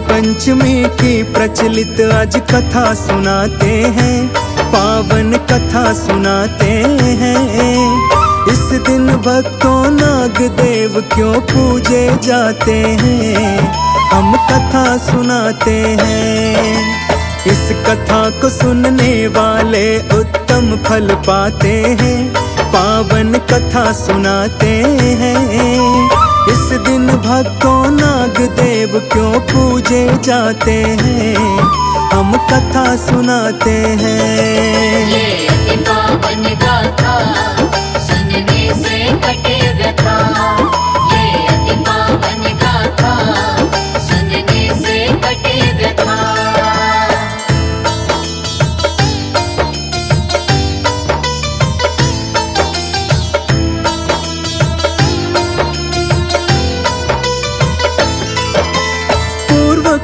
पंचमी की प्रचलित आज कथा सुनाते हैं, पावन कथा सुनाते हैं। इस दिन भक्तों नाग देव क्यों पूजे जाते हैं, हम कथा सुनाते हैं। इस कथा को सुनने वाले उत्तम फल पाते हैं, पावन कथा सुनाते हैं। इस दिन भक्तों नाग देव क्यों पूजे जाते हैं, हम कथा सुनाते हैं। ये अति पावन गाथा सुनने से कटे व्यथा, ये अति पावन गाथा सुनने से कटे व्यथा।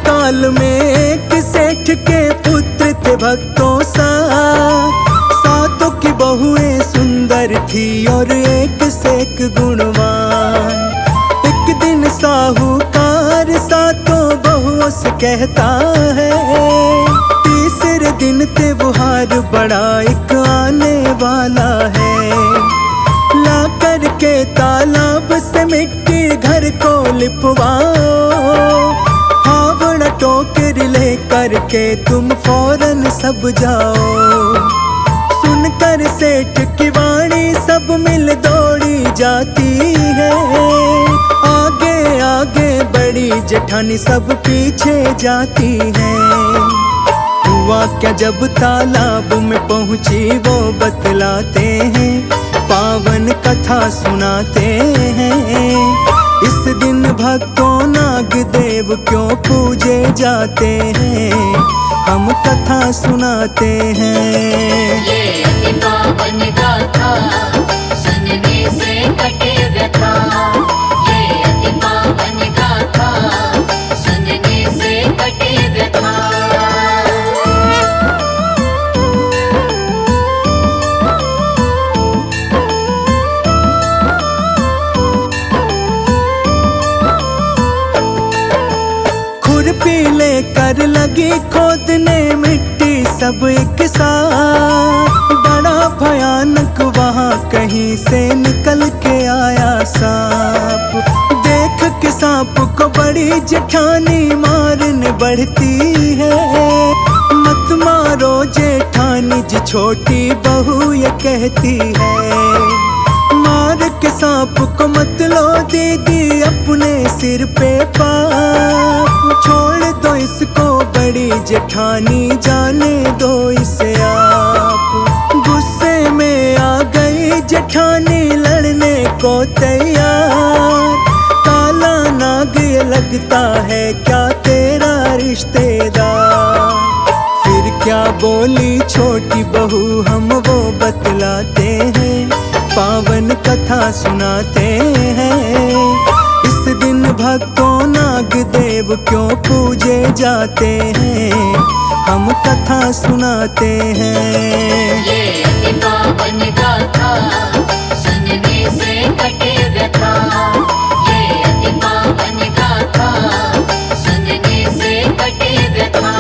काल में एक सेठ के पुत्र थे भक्तों सातों की बहुएं सुंदर थी और एक से एक गुणवान। एक दिन साहूकार सातों बहुओं से कहता है, तीसरे दिन त्योहार बड़ा एक आने वाला है। ला करके तालाब से मिट्टी घर को लिपवाओ, हावड़ा टोकरी ले करके तुम फौरन सब जाओ। सुनकर सेठ की वाणी सब मिल दौड़ी जाती है, आगे आगे बड़ी जेठानी सब पीछे जाती है। हुआ क्या जब तालाब में पहुंची वो बतलाते हैं, पावन कथा सुनाते हैं। इस दिन भक्तों नाग देव क्यों पूजे जाते हैं, हम कथा सुनाते हैं। ये अति पावन गाथा सुनने से कटे व्यथा, ये अति पावन गाथा सुनने से कटे व्यथा। खुरपी लेकर लगी खोदने मिट्टी सब एक साथ, बड़ा भयानक वहाँ कहीं से निकल के आया सांप। देख के सांप को बड़ी जेठानी मारने बढ़ती है, मत मारो जेठानी जी छोटी बहू ये कहती है। मार के सांप को मत लो दीदी अपने सिर पे पाप, छोड़ दो इसको बड़ी जेठानी जाने दो इसे आप। गुस्से में आ गई जेठानी लड़ने को तैयार, काला नाग ये लगता है क्या तेरा रिश्तेदार। फिर क्या बोली छोटी बहू हम वो बतलाते हैं, पावन कथा सुनाते हैं। इस दिन भक्तों नाग देव क्यों पूजे जाते हैं, हम कथा सुनाते हैं। ये अति पावन गाथा सुनने से कटे व्यथा, ये अति पावन गाथा सुनने से कटे व्यथा।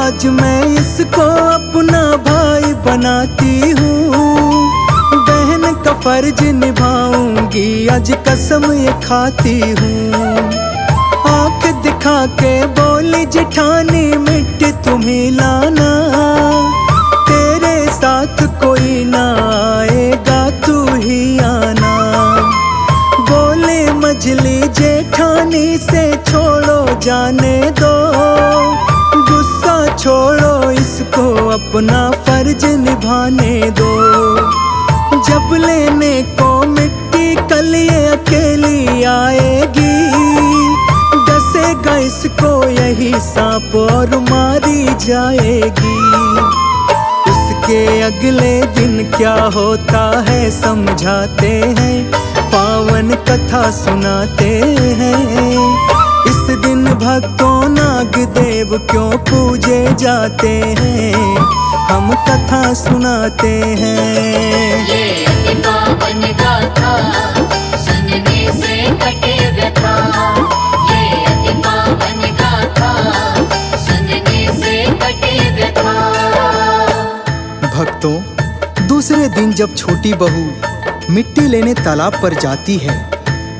आज मैं इसको अपना भाई बनाती हूँ, बहन का फर्ज निभाऊंगी आज कसम ये खाती हूँ। आँख दिखा के बोली जेठानी मिट्टी तुम्हें लाना, तेरे साथ कोई ना आएगा तू ही आना। बोले मझली जेठानी से छोड़ो जाने दो, छोड़ो इसको अपना फर्ज निभाने दो। जब लेने को मिट्टी कल ये अकेली आएगी, डसेगा इसको यही सांप और मारी जाएगी। उसके अगले दिन क्या होता है समझाते हैं, पावन कथा सुनाते हैं। इस दिन भक्तों नाग देव क्यों पूजे जाते हैं, हम कथा सुनाते हैं। ये अति पावन गाथा सुनने से कटे व्यथा। ये अति पावन गाथा सुनने से कटे व्यथा। भक्तों, दूसरे दिन जब छोटी बहू मिट्टी लेने तालाब पर जाती है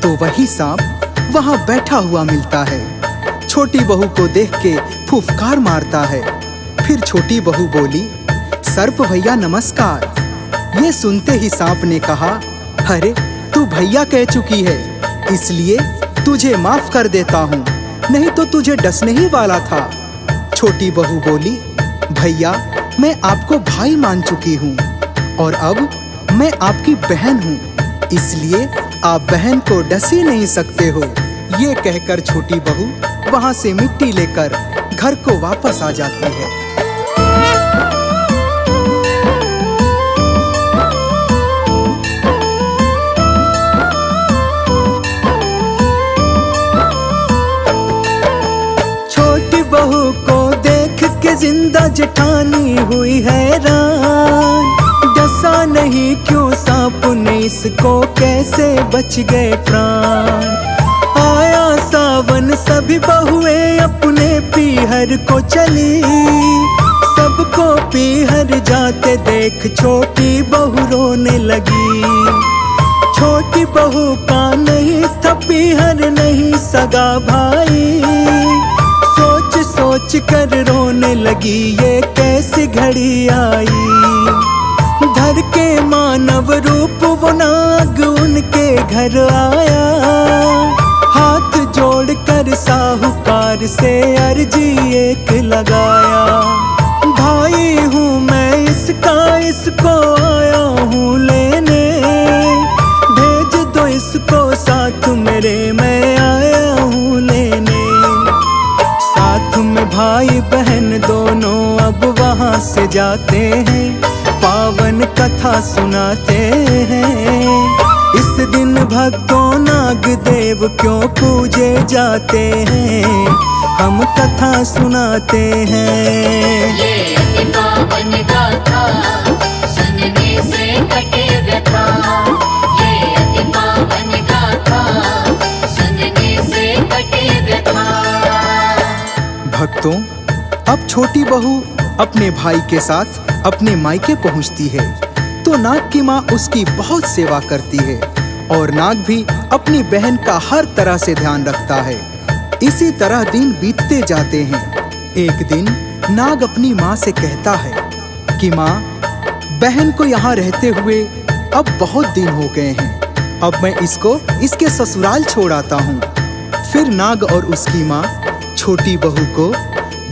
तो वही सांप वहां बैठा हुआ मिलता है। छोटी बहू को देख के फुफकार मारता है। फिर छोटी बहू बोली, सर्प भैया नमस्कार। ये सुनते ही सांप ने कहा, अरे तू भैया कह चुकी है, इसलिए तुझे माफ कर देता हूँ, नहीं तो तुझे डसने ही वाला था। छोटी बहू बोली, भैया मैं आपको भाई मान चुकी हूँ और अब मैं आपकी बहन हूँ, इसलिए आप बहन को डस ही नहीं सकते हो। ये कहकर छोटी बहू वहां से मिट्टी लेकर घर को वापस आ जाती है। छोटी बहू को देख के जिंदा जेठानी हुई हैरान। डसा नहीं क्यों सांप ने इसको, कैसे बच गए प्राण। आया सावन सभी बहुएं अपने पीहर को चली। सबको पीहर जाते देख छोटी बहू रोने लगी। छोटी बहू का नहीं था पीहर, नहीं सगा भाई। सोच सोच कर रोने लगी, ये कैसी घड़ी आई। धर के मानव रूप वो नाग उनके घर आया। हाथ जोड़कर साहूकार से अर्जी एक लगाया। भाई हूँ मैं इसका, इसको आया हूँ लेने। भेज दो इसको साथ मेरे, मैं आया हूँ लेने। साथ में भाई बहन दोनों अब वहाँ से जाते हैं, पावन कथा सुनाते हैं। इस दिन भक्तों नाग देव क्यों पूजे जाते हैं, हम कथा सुनाते हैं। ये अति पावन गाथा सुनने से कटे व्यथा। ये अति पावन गाथा सुनने से कटे व्यथा। भक्तों, अब छोटी बहू अपने भाई के साथ अपने मायके पहुंचती है तो नाग की माँ उसकी बहुत सेवा करती है और नाग भी अपनी बहन का हर तरह से ध्यान रखता है। इसी तरह दिन बीतते जाते हैं। एक दिन नाग अपनी माँ से कहता है कि माँ, बहन को यहाँ रहते हुए अब बहुत दिन हो गए हैं, अब मैं इसको इसके ससुराल छोड़ आता हूँ। फिर नाग और उसकी माँ छोटी बहू को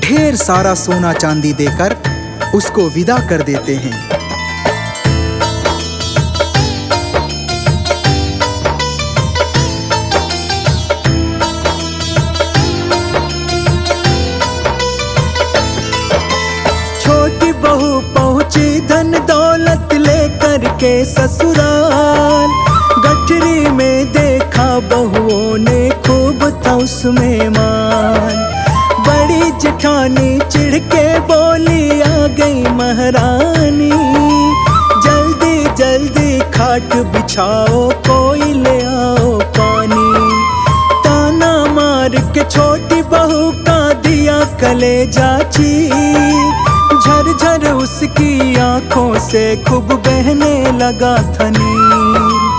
ढेर सारा सोना चांदी देकर उसको विदा कर देते हैं। छोटी बहू पहुंची धन दौलत लेकर के ससुराल। गठरी में देखा बहुओं ने, खूब था उसमें मान। बड़ी जेठानी चिढ़ के बोली, आ गई महारानी। जल्दी जल्दी खाट बिछाओ, कोई ले आओ पानी। ताना मार के छोटी बहू का दिया कलेजा चीर। झरझर उसकी आंखों से खूब बहने लगा था नीर।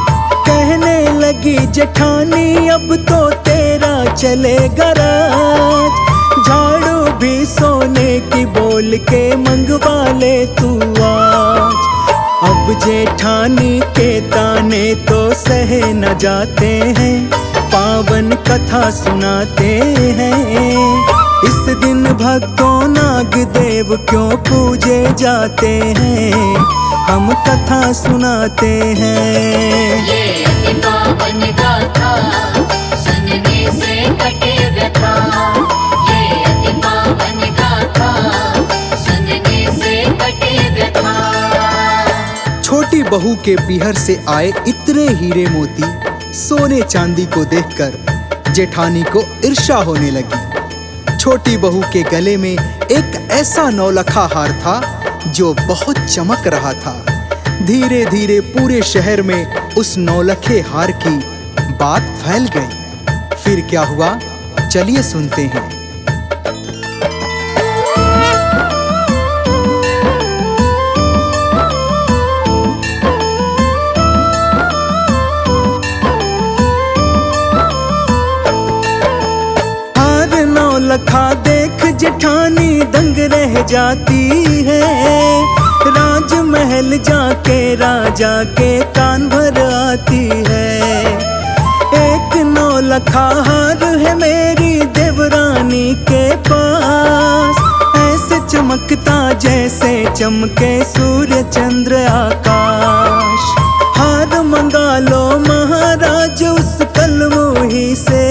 कहने लगी जेठानी, अब तो तेरा चलेगा राज। झाड़ू भी सोने की बोल के मंगवा ले तू आज। अब जेठानी के ताने तो सहे न जाते हैं, पावन कथा सुनाते हैं। इस दिन भक्तों नाग देव क्यों पूजे जाते हैं, हम कथा सुनाते हैं। ये अति पावन गाथा सुनने से कटे व्यथा। ये अति पावन गाथा सुनने से कटे व्यथा। छोटी बहू के पीहर से आए इतने हीरे मोती, सोने चांदी को देखकर जेठानी को ईर्ष्या होने लगी। छोटी बहू के गले में एक ऐसा नौलखा हार था जो बहुत चमक रहा था। धीरे धीरे पूरे शहर में उस नौलखे हार की बात फैल गई। फिर क्या हुआ, चलिए सुनते हैं। लखा देख जेठानी दंग रह जाती है। राजमहल जाके राजा के कान भर आती है। एक नौलखा हार है मेरी देवरानी के पास, ऐसे चमकता जैसे चमके सूर्य चंद्र आकाश। हार मंगा लो महाराज उस कलमोही से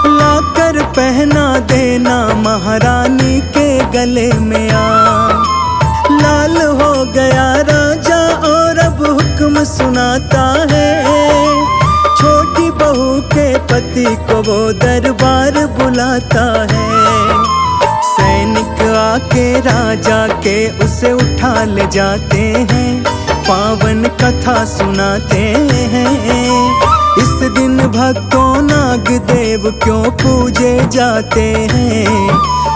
लाकर पहना देना महारानी के गले में आ। लाल हो गया राजा और अब हुक्म सुनाता है। छोटी बहू के पति को वो दरबार बुलाता है। सैनिक आके राजा के उसे उठा ले जाते हैं, पावन कथा सुनाते हैं। इस दिन भक्तों नाग देव क्यों पूजे जाते हैं,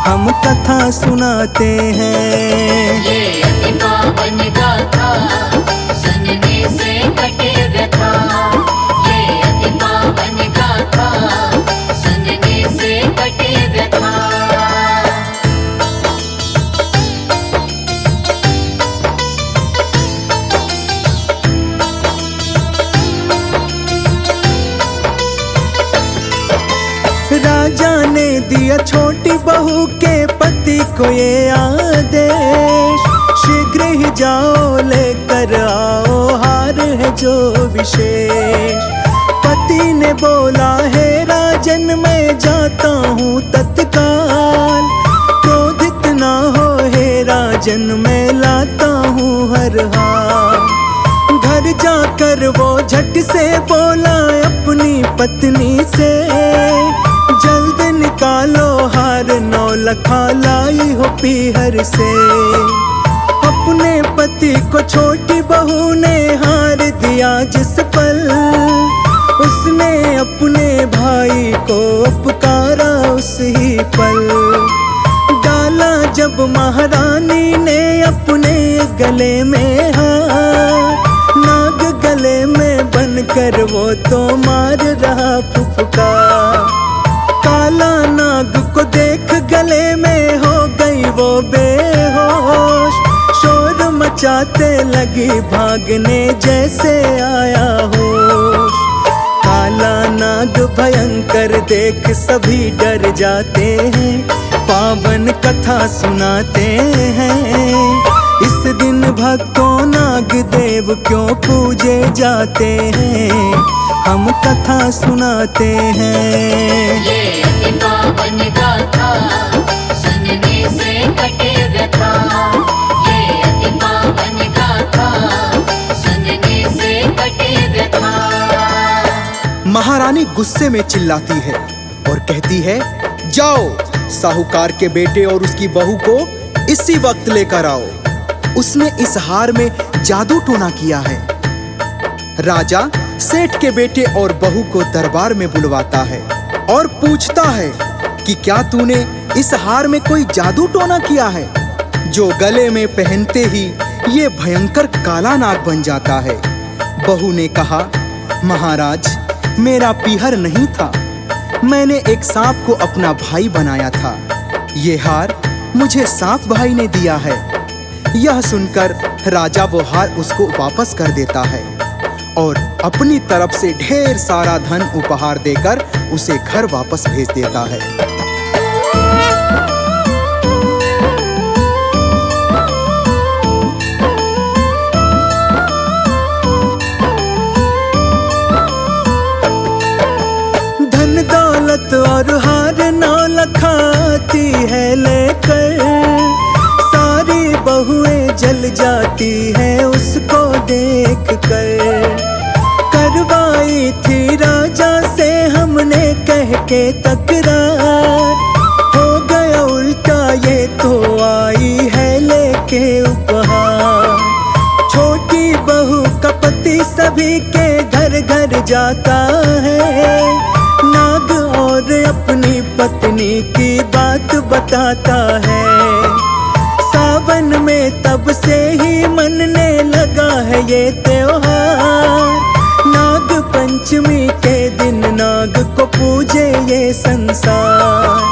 हम कथा सुनाते हैं। ये अति पावन गाथा सुनने से कटे व्यथा। ये अति पावन गाथा सुनने से कटे व्यथा। राजा ने दिया छोटी बहू के पति को ये आदेश, शीघ्र ही जाओ लेकर आओ हार है जो विशेष। पति ने बोला है राजन मैं जाता हूँ तत्काल, क्रोधित ना हो हे राजन मैं लाता हूँ हर हाल। घर जाकर वो झट से बोला अपनी पत्नी से, जल्द निकालो हार नौलखा लाई हो पीहर से। अपने पति को छोटी बहू ने हार दिया जिस पल, उसने अपने भाई को पुकारा उस ही पल। डाला जब महारानी ने अपने गले में हार, नाग गले में बनकर वो तो मार रहा फुफकार। काला नाग को देख गले में हो गई वो बेहोश, शोर मचाते लगी भागने जैसे आया होश। काला नाग भयंकर देख सभी डर जाते हैं, पावन कथा सुनाते हैं। इस दिन भक्तों नाग देव क्यों पूजे जाते हैं, हम कथा सुनाते हैं। ये अति पावन गाथा सुनने से कटे व्यथा। ये अति पावन गाथा सुनने से कटे व्यथा। महारानी गुस्से में चिल्लाती है और कहती है, जाओ साहूकार के बेटे और उसकी बहू को इसी वक्त लेकर आओ। उसने इस हार में जादू टोना किया है। राजा सेठ के बेटे और बहू को दरबार में बुलवाता है और पूछता है कि क्या तूने इस हार में कोई जादू टोना किया है, जो गले में पहनते ही ये भयंकर काला नाग बन जाता है। बहू ने कहा, महाराज मेरा पीहर नहीं था, मैंने एक सांप को अपना भाई बनाया था। ये हार मुझे सांप भाई ने दिया है। यह सुनकर राजा वो हार उसको वापस कर देता है और अपनी तरफ से ढेर सारा धन उपहार देकर उसे घर वापस भेज देता है। धन दौलत और हार नौलखा आती है लेकर, सारी बहुएं जल जाती है उसको देख कर। करवाई थी राजा से हमने कह के तकरार, जाता है। नाग और अपनी पत्नी की बात बताता है। सावन में तब से ही मनने लगा है ये त्योहार। नाग पंचमी के दिन नाग को पूजे ये संसार।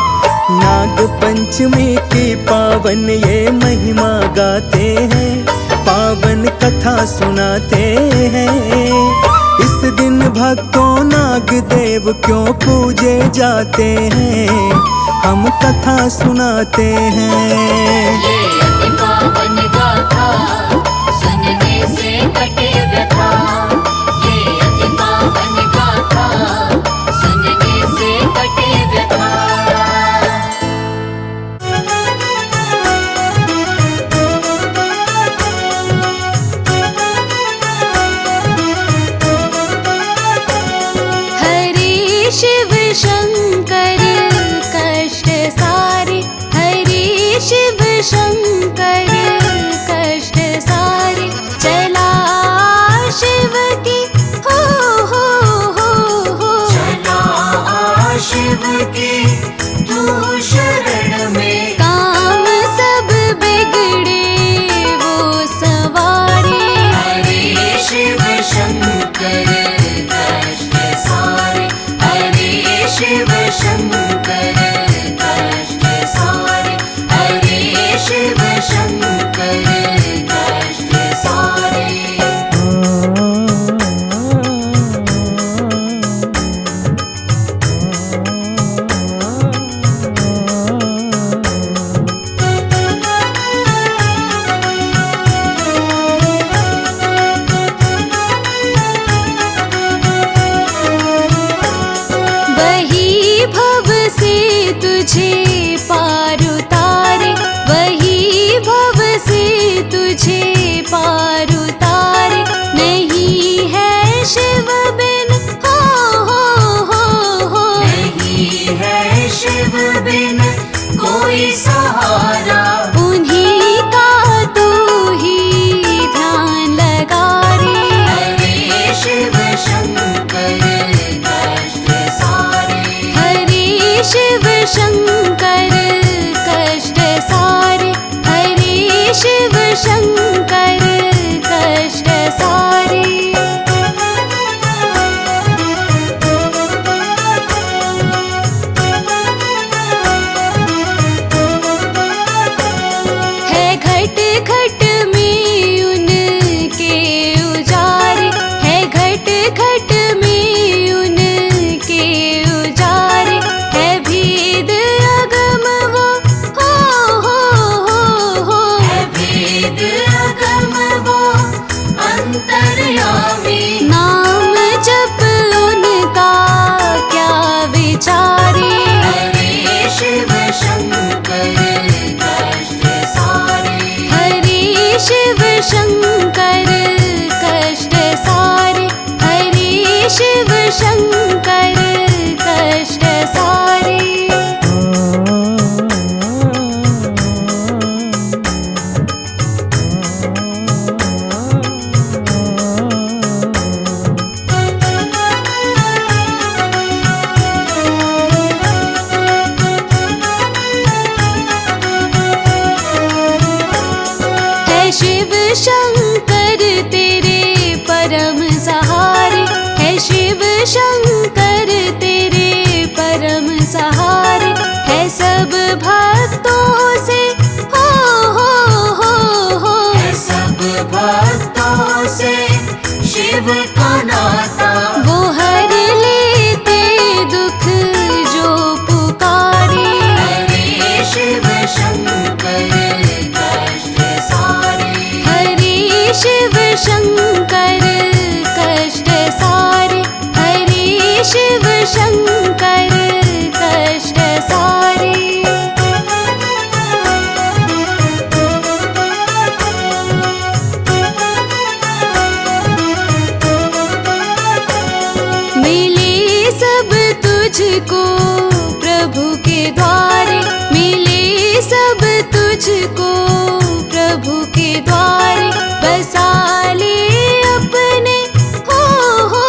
नाग पंचमी की पावन ये महिमा गाते हैं, पावन कथा सुनाते हैं। इस दिन भक्तों नाग देव क्यों पूजे जाते हैं, हम कथा सुनाते हैं। ये अति पावन गाथा सुनने से कटे व्यथा। ये अति पावन गाथा सुनने से कटे व्यथा। हरे शिव शंकर कष्ट सारे, हरे शिव शंकर कष्ट सारे। चला शिव की हो चला शिव की तू शरण में। काम सब बिगड़े वो सवारे। हरे शिव शंकर कष्ट सारे। हरे शिव शंकर कष्ट सारे। हरे शिव शंकर कष्ट सारे। वही भव से तुझे पार उतारे, वही भव से तुझे पार उतारे। नहीं है शिव बिन हो नहीं है शिव बिन कोई सहारा। उन्हीं का तू ही ध्यान लगा रे। हरे शिव शंकर कष्ट सारे। हरे शिव शंकर कष्ट सारे। हरे शिव शंकर कष्ट सारे। है घट घट में उनके उजारे, है घट घट में उनके उजारे। है भेद अगम वो हो है भेद अगम वो अंतर्यामी। नाम जप उनका क्या विचारे। हरे शिव शंकर कष्ट सारे। हरे शिव शंकर कष्ट सारे। हरे शिव शंकर कष्ट सारे। है शिव शंकर तेरे परम सहारे। है शिव शंकर तेरे परम सहारे। है सब भक्तों से हो है सब भक्तों से शिव का नाता। वो हर लेते दुख जो पुकारे। हरे शिव शंकर कष्ट सारे। हरे शिव शंकर कष्ट सारे। हरे शिव शंकर कष्ट सारे। मिले सब तुझको प्रभु के द्वारे। मिले सब तुझको प्रभु के द्वारे। बसा ले अपने हो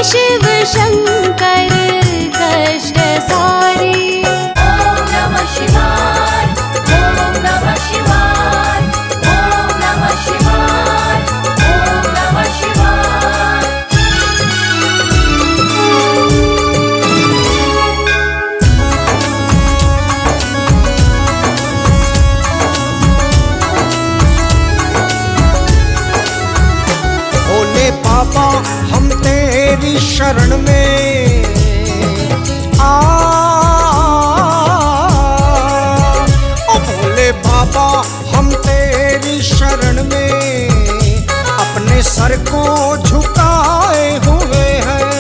शिव शंकर कष्ट सारे। ॐ नमः शिवाय, ॐ नमः शिवाय, ॐ नमः शिवाय, ॐ नमः शिवाय। भोले बाबा हम तेरी शरण में ओ भोले बाबा हम तेरी शरण में अपने सर को झुकाए हुए हैं।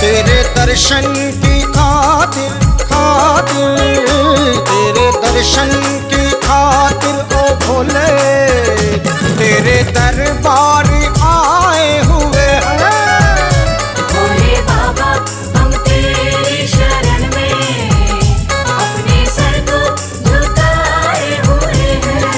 तेरे दर्शन की खातिर तेरे दर्शन की खातिर ओ भोले तेरे दरबार आए हुए हैं। भोले बाबा हम तेरी शरण में अपने सर को झुकाए हुए हैं।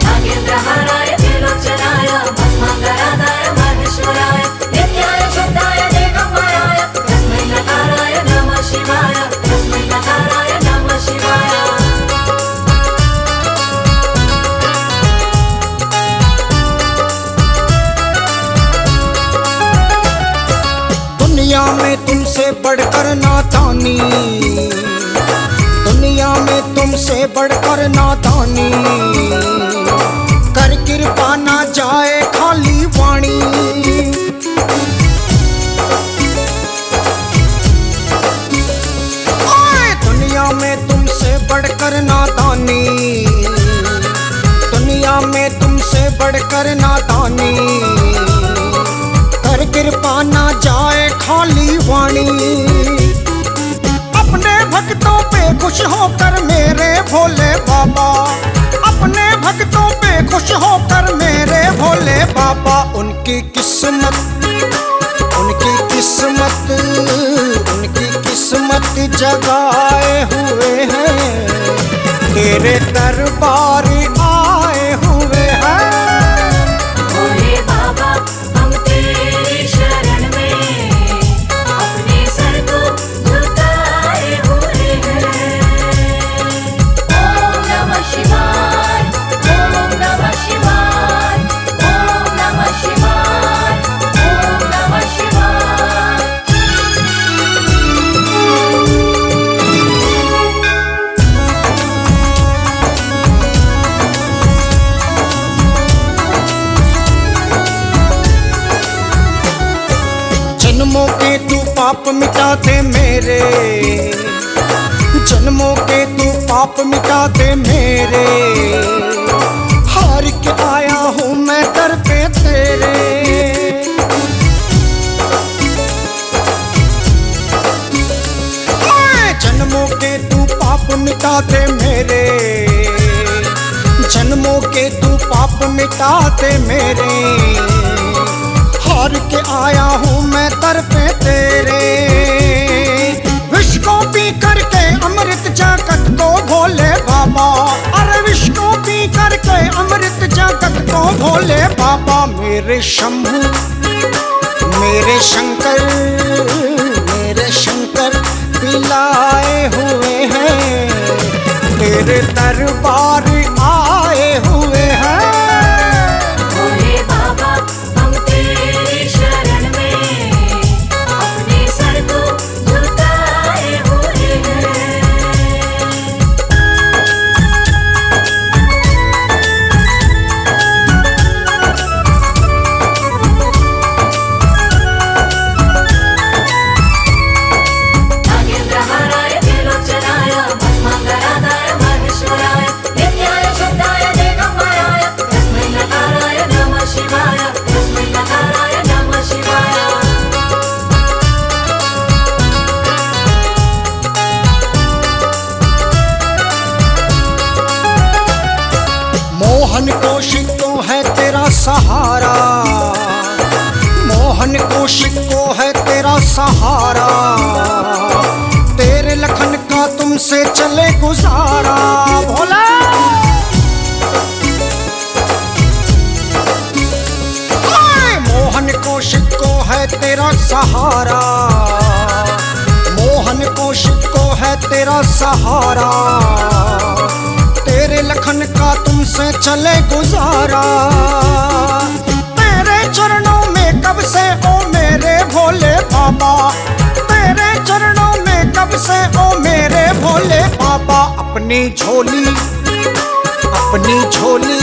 नागेन्द्रहाराय त्रिलोचनाय भस्मांगरागाय महेश्वराय नित्याय शुद्धाय दिगंबराय तस्मै नकाराय नमः शिवाय, तस्मै नकाराय नमः शिवाय। दुनिया में तुमसे बढ़कर नादानी, दुनिया में तुमसे बढ़कर नादानी, कर कृपा ना जाए खाली वाणी। ओए दुनिया में तुमसे बढ़कर नादानी, दुनिया में तुमसे बढ़कर नादानी, कर कृपा ना जाए खाली वाणी। अपने भक्तों पे खुश होकर मेरे भोले बाबा, अपने भक्तों पे खुश होकर मेरे भोले बाबा, उनकी किस्मत उनकी किस्मत उनकी किस्मत जगाए हुए हैं। तेरे दरबार आए हुए हैं। भोले बाबा हम तेरी शरण में अपने सर को झुकाए हुए हैं। ॐ नमः शिवाय, ॐ नमः शिवाय, ॐ नमः शिवाय, ॐ नमः शिवाय। जन्मों के तू पाप मिटा दे मेरे, जन्मों के तू पाप मिटा दे मेरे, हार के आया हूँ मैं दर पे तेरे। ओए जन्मों के तू पाप मिटा दे मेरे, जन्मों के तू पाप मिटा दे मेरे, हार के आया हूँ मैं दर पे तेरे। विष को पी करके अमृत जगत को भोले बाबा, अरे विष को पी करके अमृत जगत को भोले बाबा, मेरे शंभू मेरे शंकर पिलाए हुए हैं। तेरे दरबार आए हुए हैं। भोले बाबा हम तेरी शरण में अपने सर को झुकाए हुए हैं। नागेन्द्रहाराय त्रिलोचनाय भस्मांगरागाय महेश्वराय नित्याय शुद्धाय दिगंबराय तस्मै नकाराय नमः शिवाय, तस्मै नकाराय नमः शिवाय। मोहन कौशिक को है तेरा सहारा, मोहन कौशिक को है तेरा सहारा, तुमसे चले गुजारा। भोला मोहन कौशिक को है तेरा सहारा, मोहन कौशिक को है तेरा सहारा, तेरे लखन का तुमसे चले गुजारा। तेरे चरणों में कब से ओ मेरे भोले बाबा, तेरे चरणों में कब से ओ मेरे भोले बाबा। अपनी झोली अपनी झोली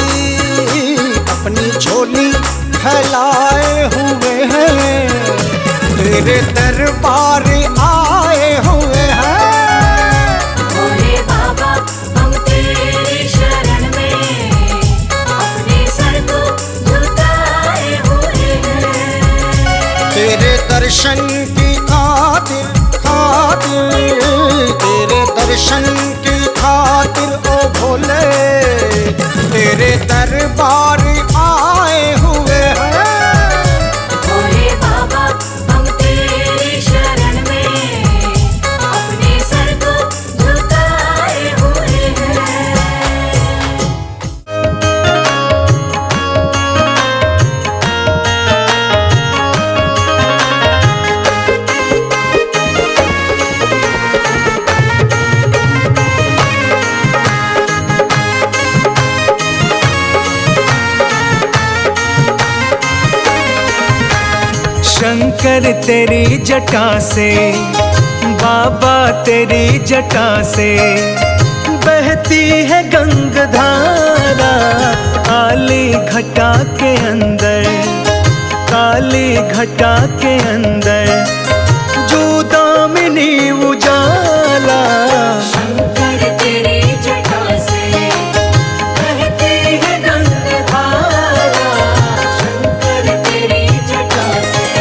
अपनी झोली फैलाए हुए हैं, तेरे दरबार आए हुए हैं। भोले बाबा हम तेरी शरण में अपने सर को झुकाए हुए हैं। तेरे दर्शन की खातिर खातिर, तेरे दर्शन की खातिर ओ भोले, तेरे दरबार आए हुए हैं। भोले बाबा हम तेरी शरण में अपने सर को झुकाए हुए हैं। शंकर तेरी जटा से, बाबा तेरी जटा से बहती है गंगाधारा। काली घटा के अंदर, काली घटा के अंदर जो दामिनी उजाला। शंकर तेरी जटा से बहती है गंगाधारा, शंकर तेरी जटा से।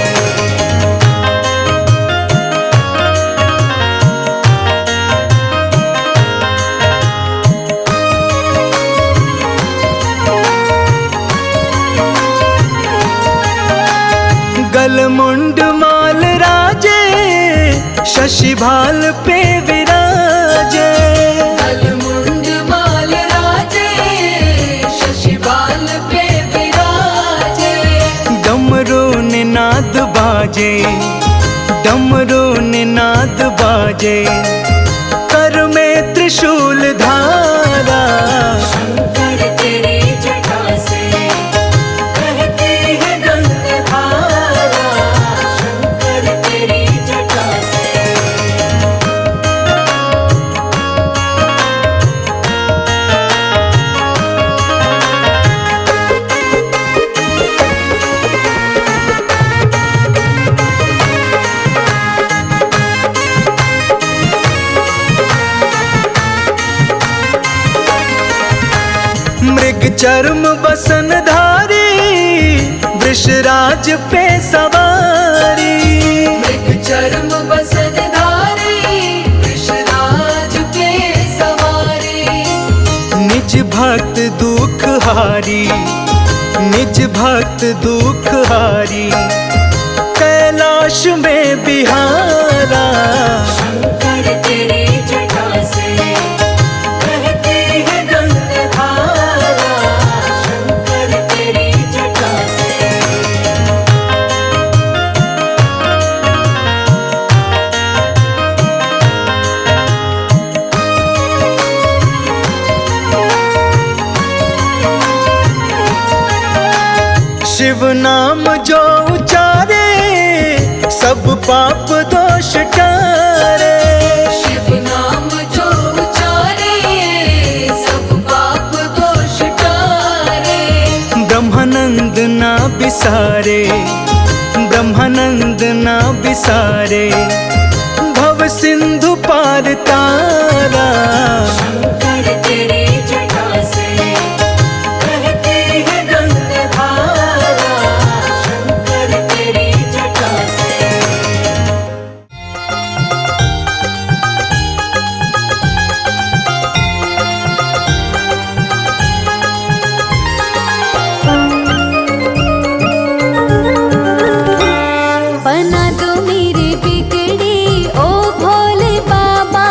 गलमुंड माल राजे, शशि भाल पे विराजे। गलमुंड माल राजे, शशि बाल पे विराजे। डमरू निनाद बाजे, डमरू निनाद बाजे, कर में त्रिशूल धारा। शंकर तेरी जटा से बहती है गंगाधारा, शंकर तेरी जटा से। मृग चर्म बसन धारी, वृषराज पे सवारी। मृग चर्म बसन धारी, वृषराज पे सवारी। निज भक्त दुख हारी, निज भक्त दुख हारी, कैलाश में बिहारा। शंकर तेरी जटा से बहती है गंगाधारा, शंकर तेरी जटा से। शिव नाम जो उचारे, सब पाप दोष टारे। शिव नाम जो उचारे, सब पाप दोष टारे। ब्रह्मानंद ना बिसारे, ब्रह्मानंद ना बिसारे, भव सिंधु पार तारा। शंकर तेरी जटा से बहती है गंगाधारा, शंकर तेरी जटा से। बना दो मेरी बिगड़ी ओ भोले बाबा।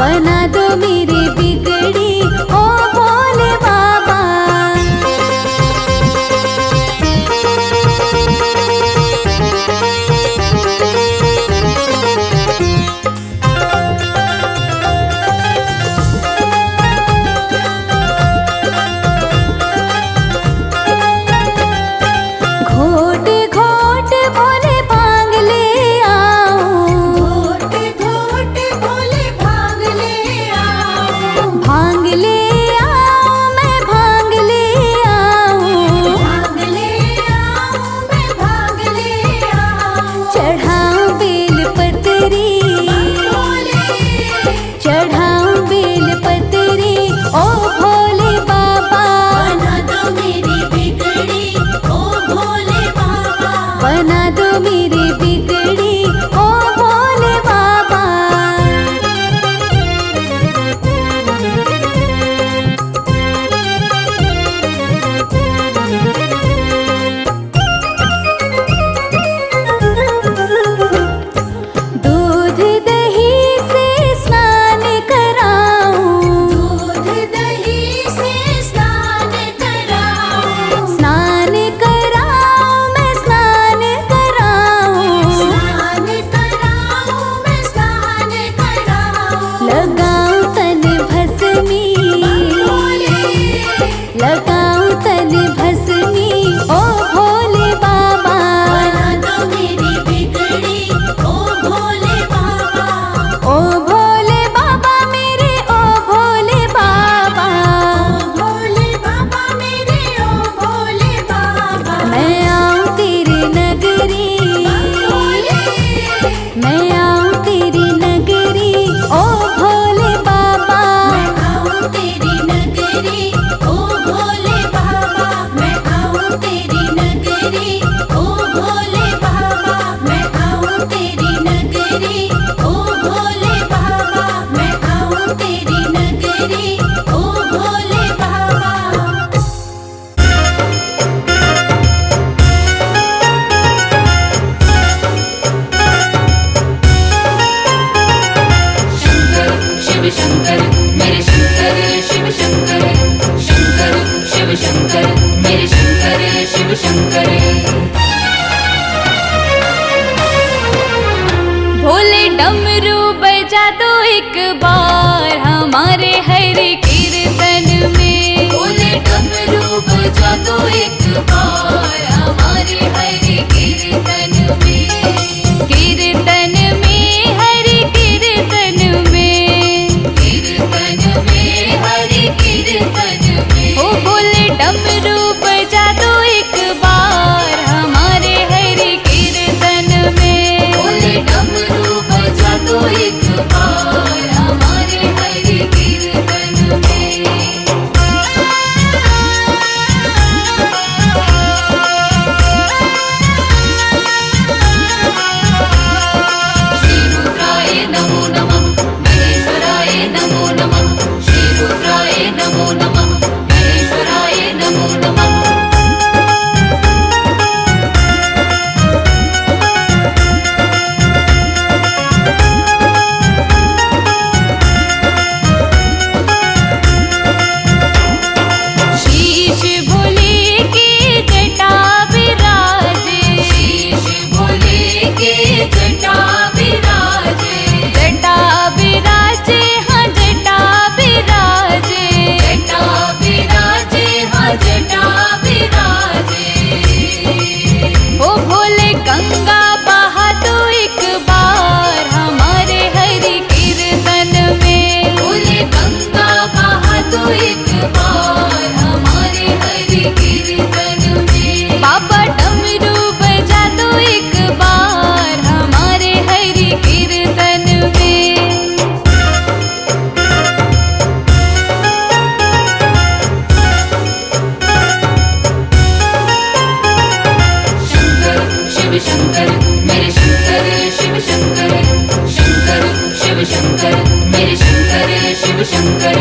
बना दो मेरी बिगड़ी ओ भोले बाबा। घोट घोट भोले भांग ले आओ, घोट घोट भोले भांग ले आओ, भांग ले आओ, मैं भांग ले आओ। भांग ले आओ, मैं भांग ले आओ। चढ़ाऊं बेल पतरी, भोले चढ़ाऊं बेल पतरी ओ भोले बाबा। बना दो मेरी बिगड़ी ओ भोले बाबा। बना दो मेरी बिगड़ी ओ भोले बाबा। दूध दही से स्नान कराऊं, दूध दही से स्नान कराओ, स्नान कराऊं, मैं स्नान कराऊं। स्नान कराओ, मैं स्नान कराओ। लगाऊं तन भस्मी, भोले लगाऊं तन भस्मी ओ भोले बाबा। बना दो मेरी बिगड़ी ओ भोले बाबा। ओ भोले बाबा मेरे ओ भोले बाबा। ओ भोले बाबा मेरे ओ भोले बाबा। मैं आऊं तेरी नगरी, भोले मैं आऊं तेरी नगरी ओ भोले बाबा। मैं आऊं तेरी नगरी ओ भोले बाबा। मैं आऊं तेरी नगरी ओ भोले बाबा। मैं आऊं तेरी नगरी ओ भोले बाबा। मैं आऊं तेरी नगरी ओ भोले बाबा। शंकर शिव शंकर मेरे शंकर शिव शंकर। शंकर शिव शंकर मेरे शंकर शिव शंकर। भोले डमरू बजा दो एक बार हमारे हरि कीर्तन में। भोले डमरू बजा दो एक बार हमारे हरि कीर्तन में। कीर्तन में हरि कीर्तन में, कीर्तन में हरि कीर्तन में। ओ भोले डमरू बजा दो एक बार हमारे हरि कीर्तन में। भोले डमरू बजा दो एक बार हमारे हरि कीर्तन में। श्री रुद्राय नमो नमः। महेश्वराय नमो नमः। श्री रुद्राय नमो नमः। महेश्वराय नमो नमः। शीश भोले के जटा विराजे, शीश भोले के जटा विराजे। जटा विराजे हाँ जटा विराजे। जटा विराजे हाँ जटा विराजे। ओ भोले गंगा बहा दो एक बार हमारे हरि कीर्तन में। भोले गंगा बहा दो एक बार हमारे हरि कीर्तन में। बाबा डमरू बजा दो एक बार हमारे हरि कीर्तन में। शंकर शिव शंकर मेरे शंकर शिव शंकर। शंकर शिव शंकर मेरे शंकर शिव शंकर।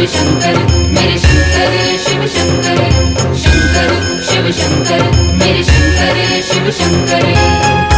शंकर मेरे शंकर शिव शंकर शंकर शिव शंकर मेरे शंकर शिव शंकर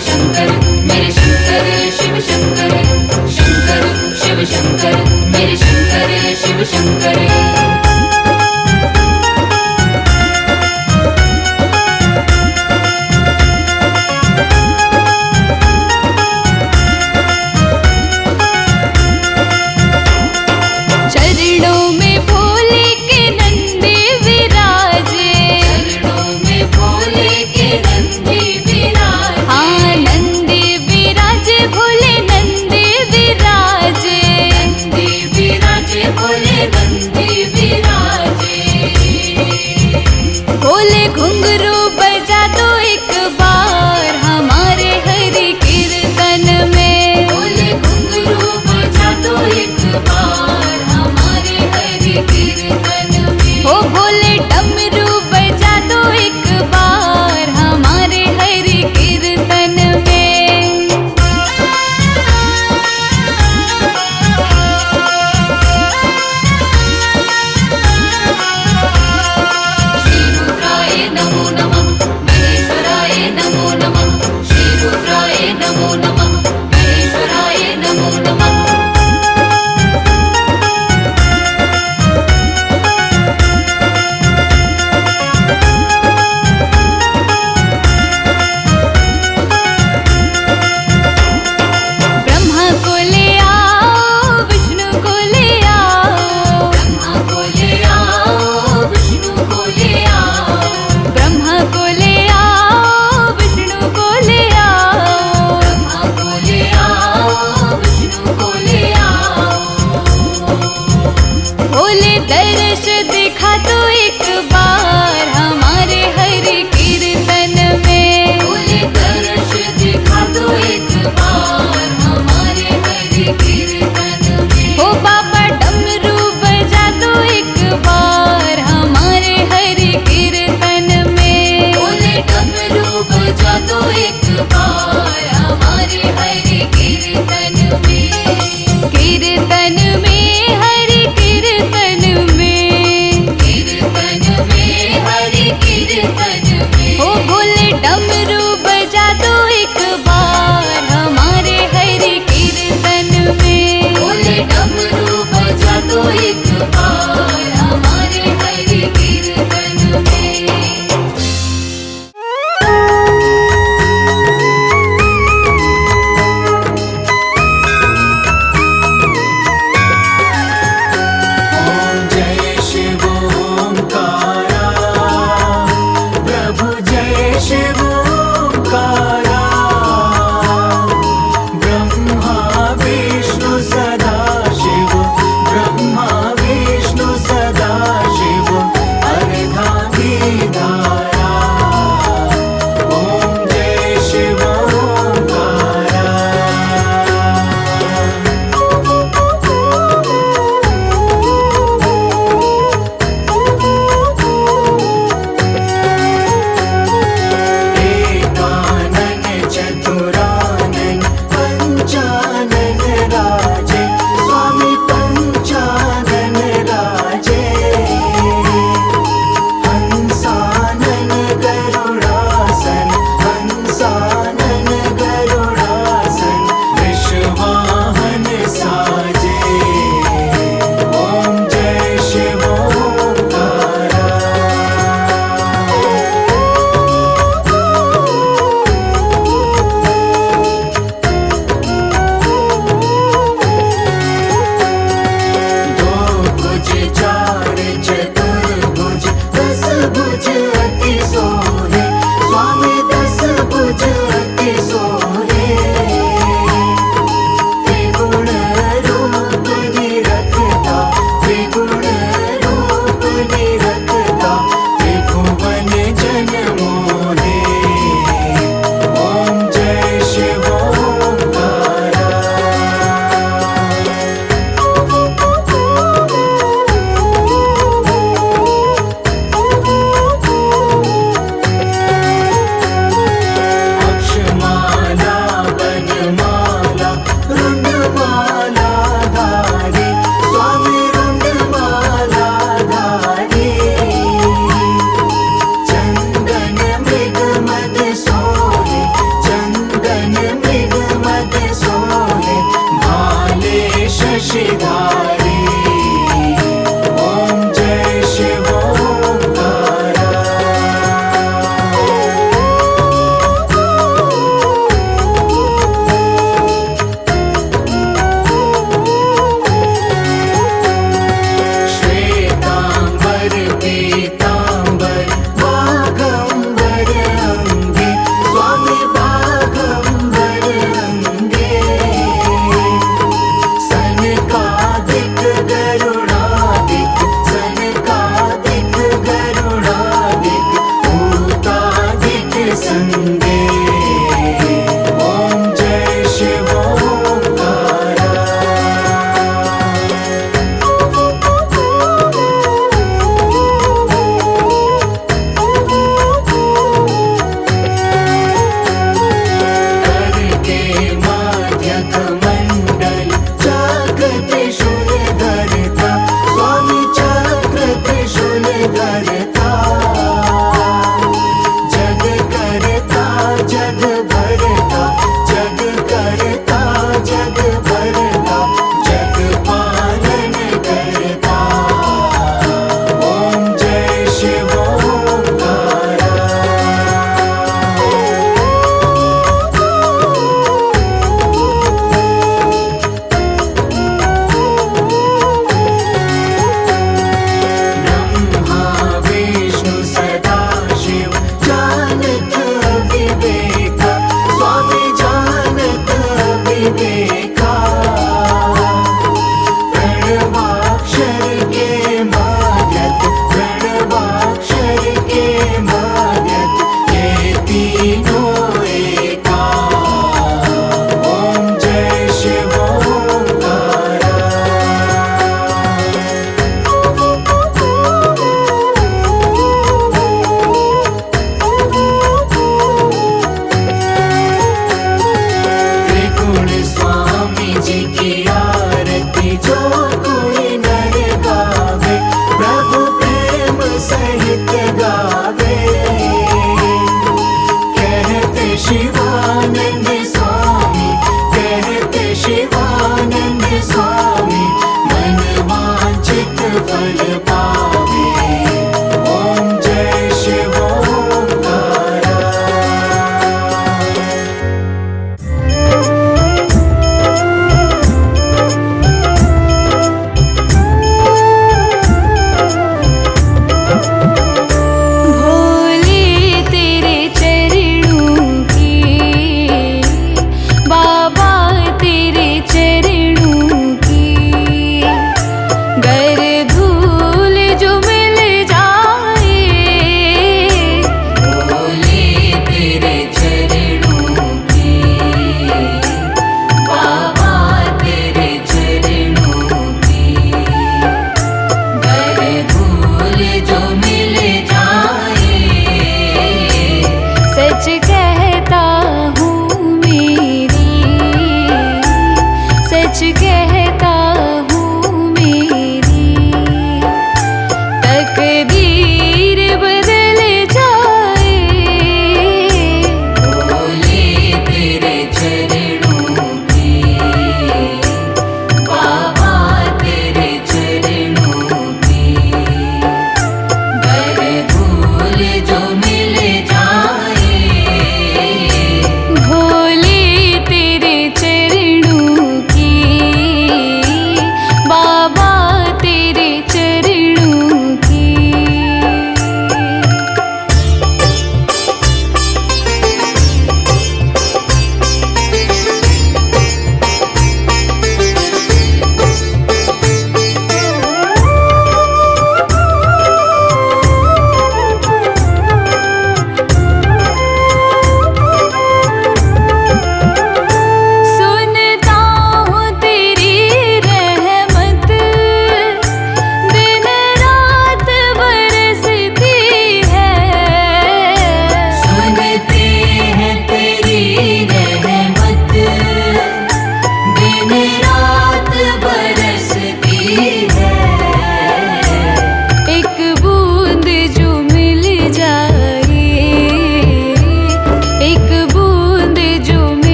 शंकर मेरे शंकर शिव शंकर शंकर शिव शंकर मेरे शंकर शिव शंकर